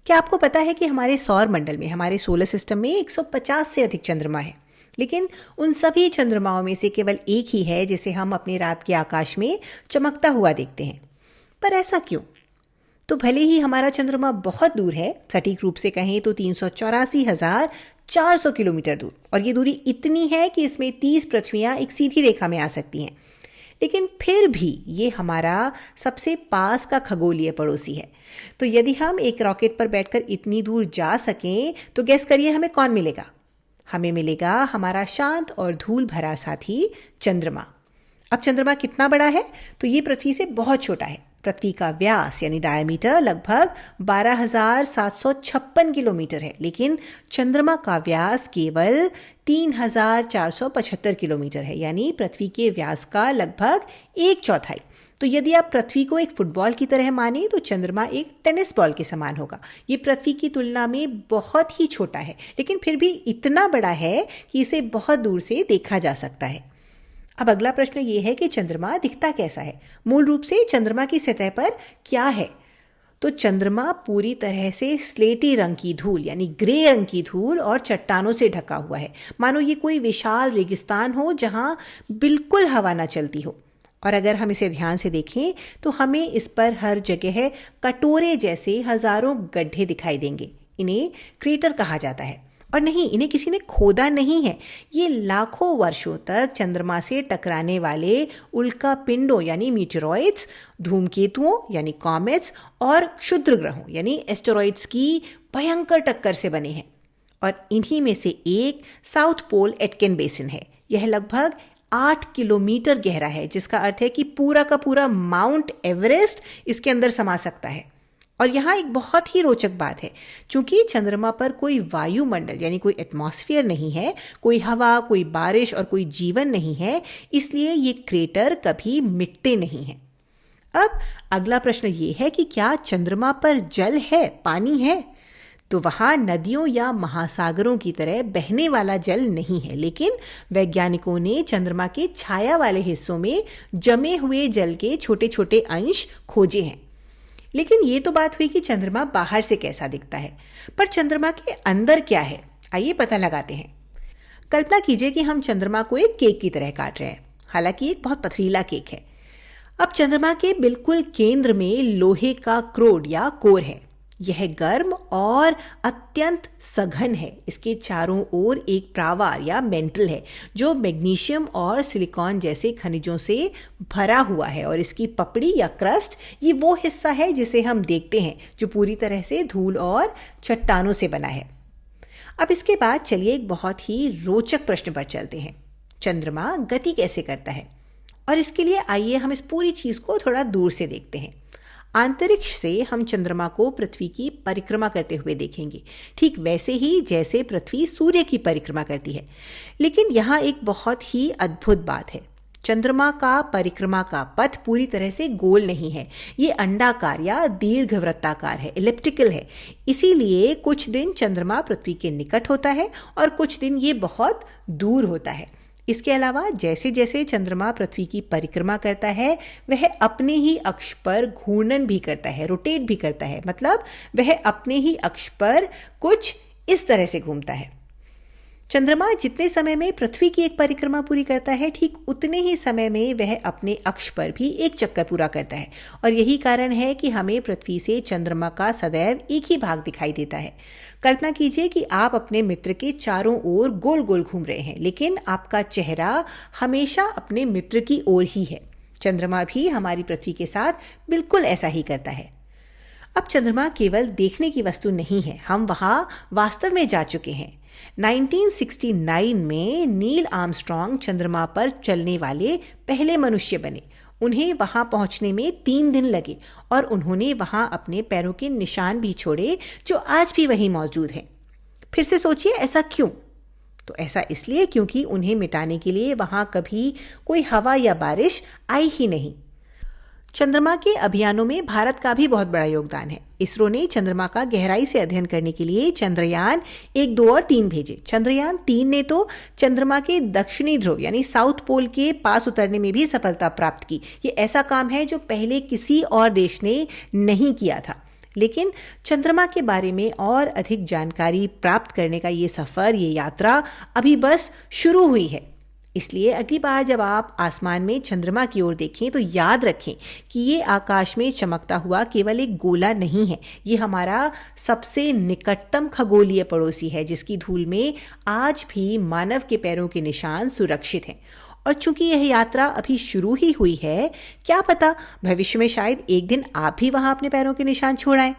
क्या आपको पता है कि हमारे सौर मंडल में, हमारे सोलर सिस्टम में 150 से अधिक चंद्रमा है, लेकिन उन सभी चंद्रमाओं में से केवल एक ही है जिसे हम अपने रात के आकाश में चमकता हुआ देखते हैं। पर ऐसा क्यों? तो भले ही हमारा चंद्रमा बहुत दूर है, सटीक रूप से कहें तो 384,400 किलोमीटर दूर, और ये दूरी इतनी है कि इसमें 30 पृथ्वियां एक सीधी रेखा में आ सकती हैं, लेकिन फिर भी ये हमारा सबसे पास का खगोलीय पड़ोसी है। तो यदि हम एक रॉकेट पर बैठकर इतनी दूर जा सकें तो गैस करिए हमें कौन मिलेगा? हमें मिलेगा हमारा शांत और धूल भरा साथी चंद्रमा। अब चंद्रमा कितना बड़ा है? तो ये पृथ्वी से बहुत छोटा है। पृथ्वी का व्यास यानी डायमीटर लगभग 12,756 किलोमीटर है, लेकिन चंद्रमा का व्यास केवल 3,475 किलोमीटर है, यानी पृथ्वी के व्यास का लगभग 1/4। तो यदि आप पृथ्वी को एक फुटबॉल की तरह माने तो चंद्रमा एक टेनिस बॉल के समान होगा। ये पृथ्वी की तुलना में बहुत ही छोटा है, लेकिन फिर भी इतना बड़ा है कि इसे बहुत दूर से देखा जा सकता है। अब अगला प्रश्न ये है कि चंद्रमा दिखता कैसा है? मूल रूप से चंद्रमा की सतह पर क्या है? तो चंद्रमा पूरी तरह से स्लेटी रंग की धूल यानी ग्रे रंग की धूल और चट्टानों से ढका हुआ है, मानो ये कोई विशाल रेगिस्तान हो जहां बिल्कुल हवा ना चलती हो। और अगर हम इसे ध्यान से देखें तो हमें इस पर हर जगह कटोरे जैसे हजारों गड्ढे दिखाई देंगे। इन्हें क्रेटर कहा जाता है। और नहीं, इन्हें किसी ने खोदा नहीं है। ये लाखों वर्षों तक चंद्रमा से टकराने वाले उल्का पिंडों यानी मीटेरॉइड्स, धूमकेतुओं यानी कॉमेट्स और क्षुद्र ग्रहों यानी एस्टेरॉइड्स की भयंकर टक्कर से बने हैं। और इन्हीं में से एक साउथ पोल एटकेन बेसिन है। यह लगभग 8 किलोमीटर गहरा है, जिसका अर्थ है कि पूरा का पूरा माउंट एवरेस्ट इसके अंदर समा सकता है। और यहाँ एक बहुत ही रोचक बात है, चूंकि चंद्रमा पर कोई वायुमंडल यानी कोई एटमॉस्फेयर नहीं है, कोई हवा, कोई बारिश और कोई जीवन नहीं है, इसलिए ये क्रेटर कभी मिटते नहीं हैं। अब अगला प्रश्न ये है कि क्या चंद्रमा पर जल है, पानी है? तो वहाँ नदियों या महासागरों की तरह बहने वाला जल नहीं है, लेकिन वैज्ञानिकों ने चंद्रमा के छाया वाले हिस्सों में जमे हुए जल के छोटे छोटे अंश खोजे हैं। लेकिन ये तो बात हुई कि चंद्रमा बाहर से कैसा दिखता है, पर चंद्रमा के अंदर क्या है? आइए पता लगाते हैं। कल्पना कीजिए कि हम चंद्रमा को एक केक की तरह काट रहे हैं, हालांकि एक बहुत पथरीला केक है। अब चंद्रमा के बिल्कुल केंद्र में लोहे का क्रोड या कोर है। यह गर्म और अत्यंत सघन है। इसके चारों ओर एक प्रावार या मेंटल है जो मैग्नीशियम और सिलिकॉन जैसे खनिजों से भरा हुआ है, और इसकी पपड़ी या क्रस्ट ये वो हिस्सा है जिसे हम देखते हैं, जो पूरी तरह से धूल और चट्टानों से बना है। अब इसके बाद चलिए एक बहुत ही रोचक प्रश्न पर चलते हैं। चंद्रमा गति कैसे करता है? और इसके लिए आइए हम इस पूरी चीज को थोड़ा दूर से देखते हैं। अंतरिक्ष से हम चंद्रमा को पृथ्वी की परिक्रमा करते हुए देखेंगे, ठीक वैसे ही जैसे पृथ्वी सूर्य की परिक्रमा करती है। लेकिन यहाँ एक बहुत ही अद्भुत बात है। चंद्रमा का परिक्रमा का पथ पूरी तरह से गोल नहीं है, ये अंडाकार या दीर्घवृत्ताकार है, इलिप्टिकल है। इसीलिए कुछ दिन चंद्रमा पृथ्वी के निकट होता है और कुछ दिन ये बहुत दूर होता है। इसके अलावा जैसे जैसे चंद्रमा पृथ्वी की परिक्रमा करता है, वह अपने ही अक्ष पर घूर्णन भी करता है, रोटेट भी करता है। मतलब वह अपने ही अक्ष पर कुछ इस तरह से घूमता है। चंद्रमा जितने समय में पृथ्वी की एक परिक्रमा पूरी करता है, ठीक उतने ही समय में वह अपने अक्ष पर भी एक चक्कर पूरा करता है। और यही कारण है कि हमें पृथ्वी से चंद्रमा का सदैव एक ही भाग दिखाई देता है। कल्पना कीजिए कि आप अपने मित्र के चारों ओर गोल गोल घूम रहे हैं, लेकिन आपका चेहरा हमेशा अपने मित्र की ओर ही है। चंद्रमा भी हमारी पृथ्वी के साथ बिल्कुल ऐसा ही करता है। अब चंद्रमा केवल देखने की वस्तु नहीं है, हम वहां वास्तव में जा चुके हैं। 1969 में नील आर्मस्ट्रॉन्ग चंद्रमा पर चलने वाले पहले मनुष्य बने। उन्हें वहां पहुंचने में 3 दिन लगे और उन्होंने वहां अपने पैरों के निशान भी छोड़े, जो आज भी वहीं मौजूद हैं। फिर से सोचिए, ऐसा क्यों? तो ऐसा इसलिए क्योंकि उन्हें मिटाने के लिए वहां कभी कोई हवा या बारिश आई ही नहीं। चंद्रमा के अभियानों में भारत का भी बहुत बड़ा योगदान है। इसरो ने चंद्रमा का गहराई से अध्ययन करने के लिए चंद्रयान 1, 2 और 3 भेजे। चंद्रयान 3 ने तो चंद्रमा के दक्षिणी ध्रुव यानी साउथ पोल के पास उतरने में भी सफलता प्राप्त की। ये ऐसा काम है जो पहले किसी और देश ने नहीं किया था। लेकिन चंद्रमा के बारे में और अधिक जानकारी प्राप्त करने का ये सफ़र, ये यात्रा अभी बस शुरू हुई है। इसलिए अगली बार जब आप आसमान में चंद्रमा की ओर देखें तो याद रखें कि ये आकाश में चमकता हुआ केवल एक गोला नहीं है, ये हमारा सबसे निकटतम खगोलीय पड़ोसी है, जिसकी धूल में आज भी मानव के पैरों के निशान सुरक्षित हैं। और चूंकि यह यात्रा अभी शुरू ही हुई है, क्या पता भविष्य में शायद एक दिन आप भी वहां अपने पैरों के निशान छोड़ आएं।